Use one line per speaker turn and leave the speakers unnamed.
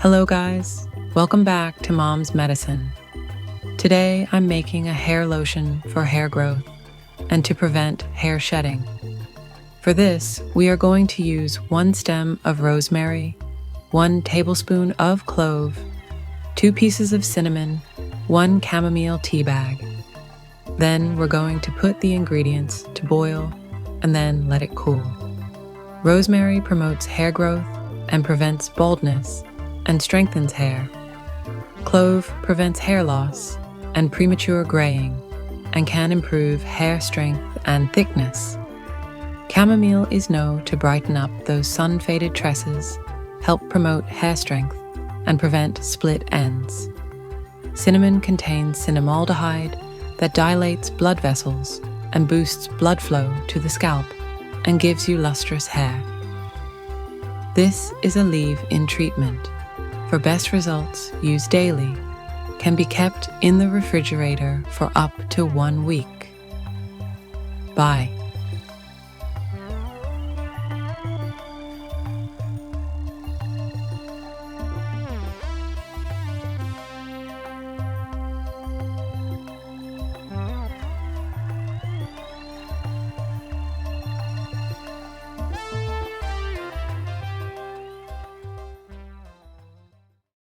Hello guys, welcome back to Mom's Medicine. Today I'm making a hair lotion for hair growth and to prevent hair shedding. For this, we are going to use 1 stem of rosemary, 1 tablespoon of clove, 2 pieces of cinnamon, 1 chamomile tea bag. Then we're going to put the ingredients to boil and then let it cool. Rosemary promotes hair growth and prevents baldness and strengthens hair. Clove prevents hair loss and premature graying and can improve hair strength and thickness. Chamomile is known to brighten up those sun-faded tresses, help promote hair strength, and prevent split ends. Cinnamon contains cinnamaldehyde that dilates blood vessels and boosts blood flow to the scalp and gives you lustrous hair. This is a leave-in treatment. For best results, use daily. Can be kept in the refrigerator for up to 1 week. Bye.